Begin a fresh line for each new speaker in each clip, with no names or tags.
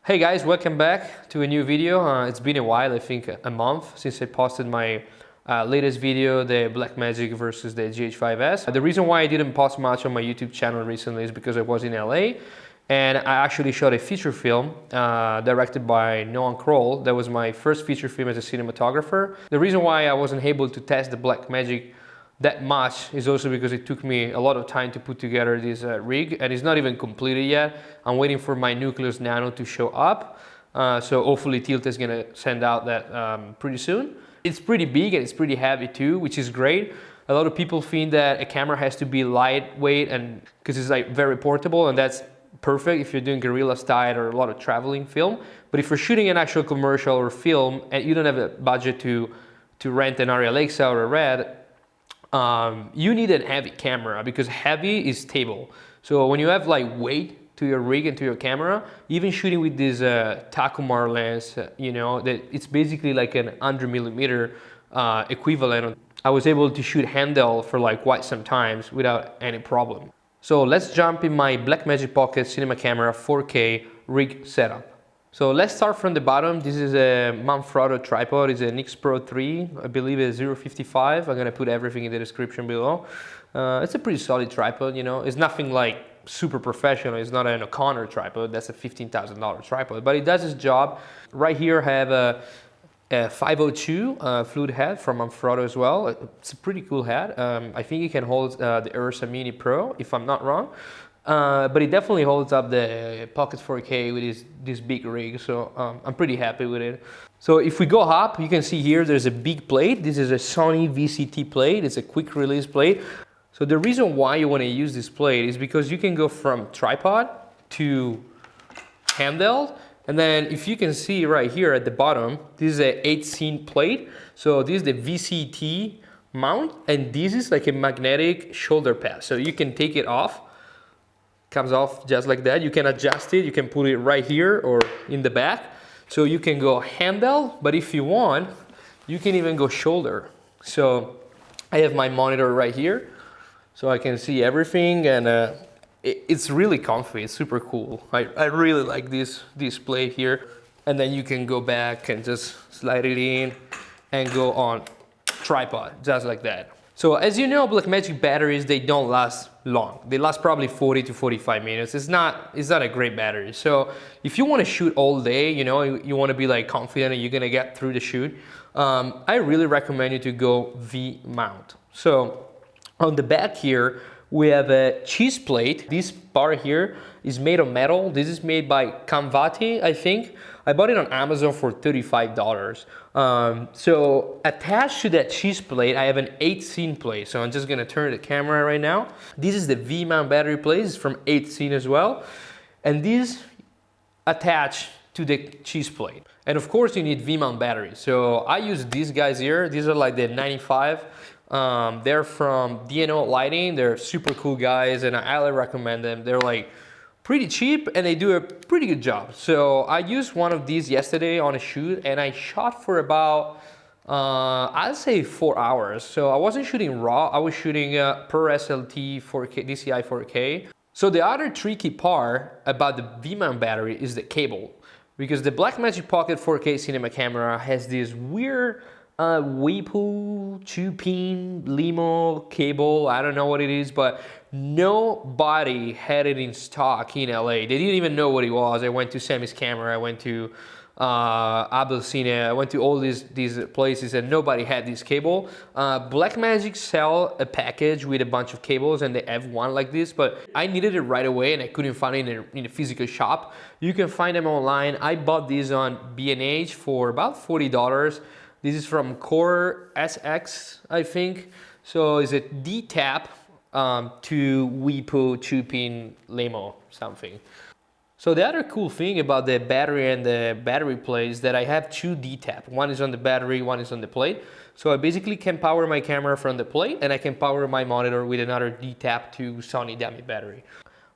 Hey guys, welcome back to a new video. It's been a while, I think a month since I posted my latest video, the Blackmagic versus the GH5S. The reason why I didn't post much on my YouTube channel recently is because I was in LA and I actually shot a feature film directed by Noam Kroll. That was my first feature film as a cinematographer. The reason why I wasn't able to test the Blackmagic that much is also because it took me a lot of time to put together this rig, and it's not even completed yet. I'm waiting for my Nucleus Nano to show up, so hopefully Tilt is gonna send out that pretty soon. It's pretty big and it's pretty heavy too, which is great. A lot of people think that a camera has to be lightweight and because it's like very portable, and that's perfect if you're doing guerrilla style or a lot of traveling film. But if you're shooting an actual commercial or film and you don't have a budget to rent an Arri Alexa or a Red, you need a heavy camera because heavy is stable. So when you have like weight to your rig and to your camera, even shooting with this Takumar lens, you know, that it's basically like an 100mm equivalent. I was able to shoot handheld for like quite some times without any problem. So let's jump in my Blackmagic Pocket Cinema Camera 4K rig setup. So let's start from the bottom. This is a Manfrotto tripod. It's an X Pro 3, I believe it's 0.55. I'm gonna put everything in the description below. It's a pretty solid tripod, you know. It's nothing like super professional. It's not an O'Connor tripod. That's a $15,000 tripod, but it does its job. Right here I have a 502 fluid head from Manfrotto as well. It's a pretty cool head. I think it can hold the Ursa Mini Pro, if I'm not wrong. But it definitely holds up the Pocket 4K with this big rig, so I'm pretty happy with it. So if we go up, you can see here there's a big plate. This is a Sony VCT plate. It's a quick release plate. So the reason why you want to use this plate is because you can go from tripod to handheld. And then if you can see right here at the bottom, this is a 8-scene plate. So this is the VCT mount, and this is like a magnetic shoulder pad. So you can take it off. Comes off just like that. You can adjust it. You can put it right here or in the back. So you can go handheld, but if you want, you can even go shoulder. So I have my monitor right here, so I can see everything, and it's really comfy. It's super cool. I really like this plate here. And then you can go back and just slide it in and go on tripod, just like that. So as you know, Blackmagic batteries, they don't last long. They last probably 40 to 45 minutes. It's not a great battery. So if you want to shoot all day, you know, you want to be like confident and you're going to get through the shoot, I really recommend you to go V mount. So on the back here, we have a cheese plate. This part here is made of metal. This is made by Canvati, I think. I bought it on Amazon for $35. So attached to that cheese plate, I have an 8-scene plate. So I'm just gonna turn the camera right now. This is the V-mount battery plate. It's from 8-scene as well. And these attach to the cheese plate. And of course you need V-mount batteries. So I use these guys here. These are like the 95. They're from DNO Lighting. They're super cool guys and I highly recommend them. They're like pretty cheap and they do a pretty good job. So I used one of these yesterday on a shoot and I shot for about, I'd say 4 hours. So I wasn't shooting RAW, I was shooting per SLT 4K, DCI 4K. So the other tricky part about the V-mount battery is the cable, because the Blackmagic Pocket 4K cinema camera has this weird Whirlpool 2-pin limo cable. I don't know what it is, but nobody had it in stock in LA. They didn't even know what it was. I went to Sammy's Camera, I went to Abel Cine, I went to all these places and nobody had this cable. Blackmagic sell a package with a bunch of cables and they have one like this, but I needed it right away and I couldn't find it in a physical shop. You can find them online. I bought these on B&H for about $40. This is from Core SX, I think. So it's a D-tap to Whirlpool 2-pin limo something. So the other cool thing about the battery and the battery plate is that I have two D-tap. One is on the battery, one is on the plate. So I basically can power my camera from the plate and I can power my monitor with another D-tap to Sony dummy battery.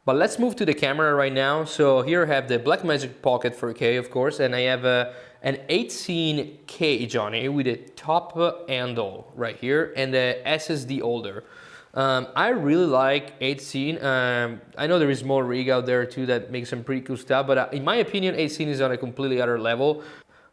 But let's move to the camera right now. So here I have the Blackmagic Pocket 4K, of course, and I have an 8-scene cage on it with a top handle right here and the SSD holder. I really like 18. I know there is more rig out there too that makes some pretty cool stuff, but in my opinion, 18 is on a completely other level.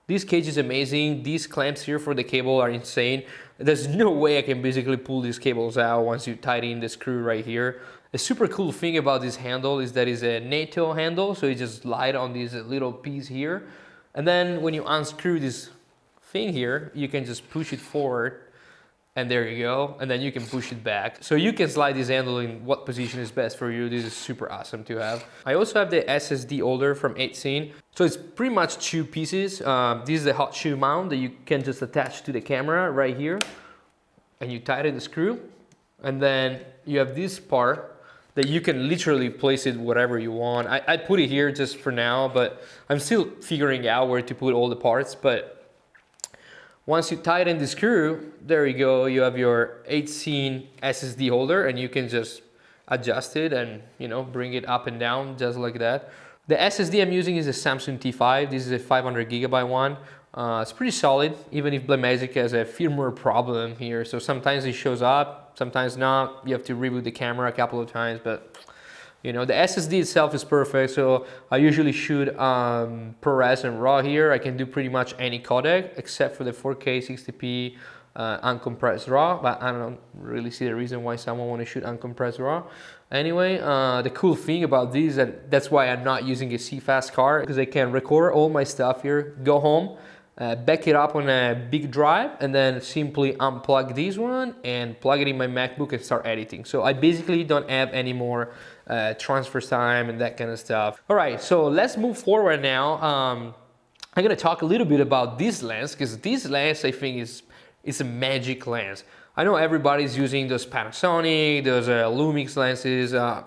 This cage is amazing. These clamps here for the cable are insane. There's no way I can basically pull these cables out once you tighten the screw right here. A super cool thing about this handle is that it's a NATO handle, so it just slide on this little piece here. And then when you unscrew this thing here, you can just push it forward, and there you go, and then you can push it back. So you can slide this handle in what position is best for you. This is super awesome to have. I also have the SSD holder from 18. So it's pretty much two pieces. This is the hot shoe mount that you can just attach to the camera right here, and you tighten the screw. And then you have this part that you can literally place it wherever you want. I put it here just for now, but I'm still figuring out where to put all the parts. But once you tighten the screw, there you go, you have your 18 SSD holder, and you can just adjust it and, you know, bring it up and down just like that. The SSD I'm using is a Samsung T5. This is a 500 gigabyte one. It's pretty solid, even if Blackmagic has a firmware problem here. So sometimes it shows up, sometimes not. You have to reboot the camera a couple of times, but you know, the SSD itself is perfect. So I usually shoot ProRes and RAW here. I can do pretty much any codec except for the 4K 60p uncompressed RAW, but I don't really see the reason why someone want to shoot uncompressed RAW. Anyway, the cool thing about these, and that's why I'm not using a CFast card, because I can record all my stuff here, go home, back it up on a big drive, and then simply unplug this one and plug it in my MacBook and start editing. So I basically don't have any more transfer time and that kind of stuff. All right, so let's move forward now. I'm gonna talk a little bit about this lens, because this lens I think is a magic lens. I know everybody's using those Panasonic, those Lumix lenses, and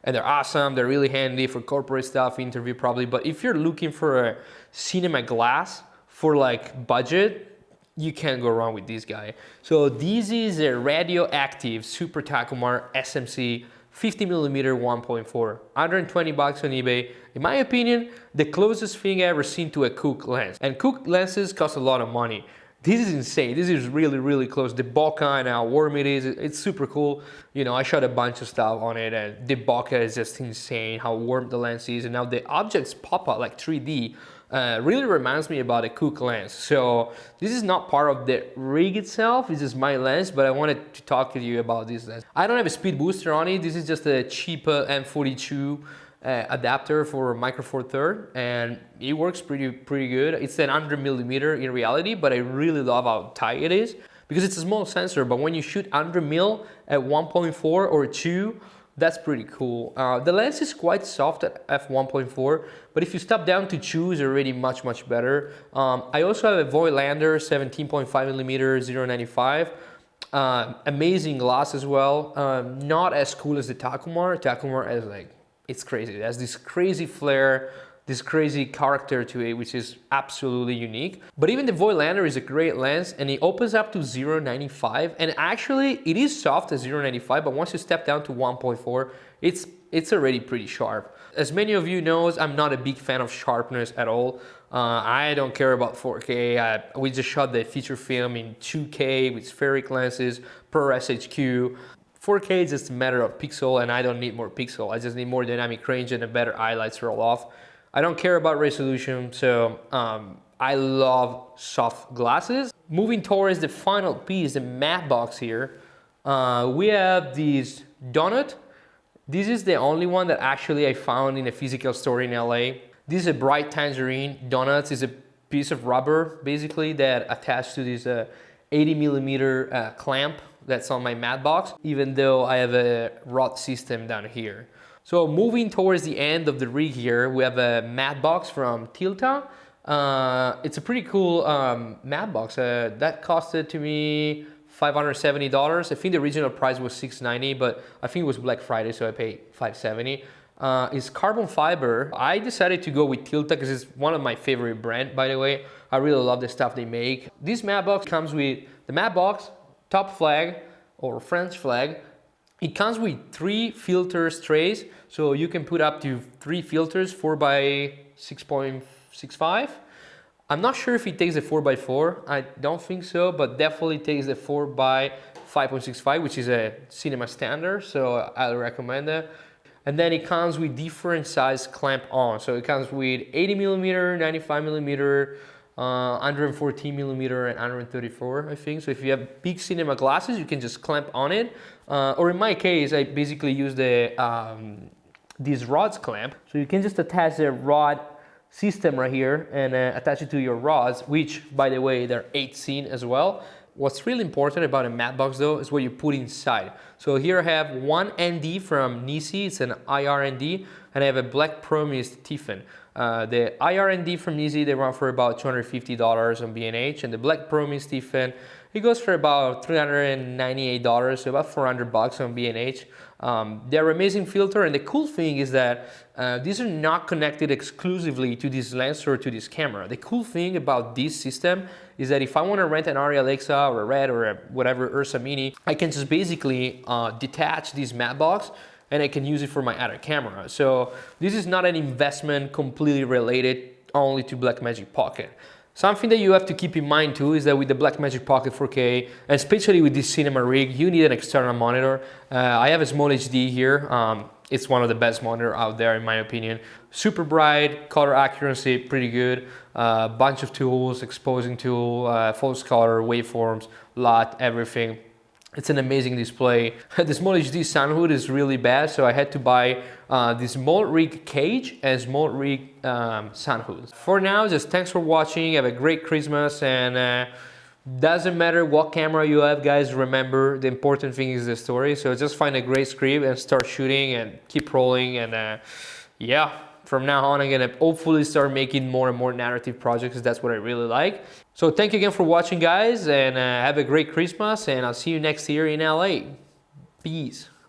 they're awesome. They're really handy for corporate stuff, interview probably. But if you're looking for a cinema glass for like budget, you can't go wrong with this guy. So this is a radioactive Super Takumar SMC 50mm 1.4, 120 bucks on eBay. In my opinion, the closest thing I ever seen to a Cooke lens. And Cooke lenses cost a lot of money. This is insane. This is really, really close. The bokeh and how warm it is, it's super cool. You know, I shot a bunch of stuff on it, and the bokeh is just insane, how warm the lens is. And now the objects pop out like 3D. Really reminds me about a Cooke lens. So this is not part of the rig itself, this is my lens, but I wanted to talk to you about this lens. I don't have a speed booster on it. This is just a cheap M42 adapter for Micro Four Third, and it works pretty good. It's an 100mm in reality, but I really love how tight it is because it's a small sensor. But when you shoot 100mm at 1.4 or 2, that's pretty cool. The lens is quite soft at f1.4, but if you step down to 2, it's already much better. I also have a Voigtlander 17.5mm 0.95. Amazing glass as well. Not as cool as the Takumar. Takumar has like, it's crazy. It has this crazy flare, this crazy character to it, which is absolutely unique. But even the Voigtlander is a great lens, and it opens up to 0.95, and actually it is soft at 0.95, but once you step down to 1.4, it's already pretty sharp. As many of you know, I'm not a big fan of sharpness at all. I don't care about 4K. We just shot the feature film in 2K with spheric lenses, ProRes HQ. 4K is just a matter of pixel, and I don't need more pixel. I just need more dynamic range and a better highlights roll off. I don't care about resolution, so I love soft glasses. Moving towards the final piece, the matte box here, we have this donut. This is the only one that actually I found in a physical store in LA. This is a bright tangerine. Donuts is a piece of rubber, basically, that attached to this 80mm clamp that's on my matte box, even though I have a rod system down here. So moving towards the end of the rig here, we have a matte box from Tilta. It's a pretty cool matte box. That costed to me $570. I think the original price was $690, but I think it was Black Friday, so I paid $570. It's carbon fiber. I decided to go with Tilta because it's one of my favorite brands, by the way. I really love the stuff they make. This matte box comes with the matte box, top flag or French flag. It comes with 3 filters trays, so you can put up to 3 filters, 4 by 6.65. I'm not sure if it takes the 4x4, I don't think so, but definitely takes the 4x5.65, which is a cinema standard, so I'll recommend that. And then it comes with different size clamp on. So it comes with 80mm, 95mm, 114mm, and 134, I think. So if you have big cinema glasses, you can just clamp on it. Or in my case, I basically use these rods clamp. So you can just attach the rod system right here and attach it to your rods, which, by the way, they're 8-scene as well. What's really important about a matte box though is what you put inside. So here I have one ND from Nisi, it's an IR ND, and I have a black Promise Tiffin. The IR ND from Nisi, they run for about $250 on B&H, and the black Promise Tiffin, it goes for about $398, so about 400 bucks on B&H. They're amazing filter, and the cool thing is that these are not connected exclusively to this lens or to this camera. The cool thing about this system is that if I want to rent an Arri Alexa or a Red or a whatever Ursa Mini, I can just basically detach this matte box and I can use it for my other camera. So this is not an investment completely related only to Blackmagic Pocket. Something that you have to keep in mind too is that with the Blackmagic Pocket 4K, and especially with this cinema rig, you need an external monitor. I have a small HD here. It's one of the best monitor out there in my opinion. Super bright, color accuracy pretty good, bunch of tools, exposing tool, false color, waveforms, LUT, everything. It's an amazing display. The small HD sun hood is really bad, so I had to buy this small rig cage and small rig sun hood. For now, just thanks for watching. Have a great Christmas, and doesn't matter what camera you have, guys. Remember, the important thing is the story. So just find a great script and start shooting and keep rolling. And yeah, from now on, I'm gonna hopefully start making more and more narrative projects. That's what I really like. So thank you again for watching, guys, and have a great Christmas, and I'll see you next year in LA. Peace.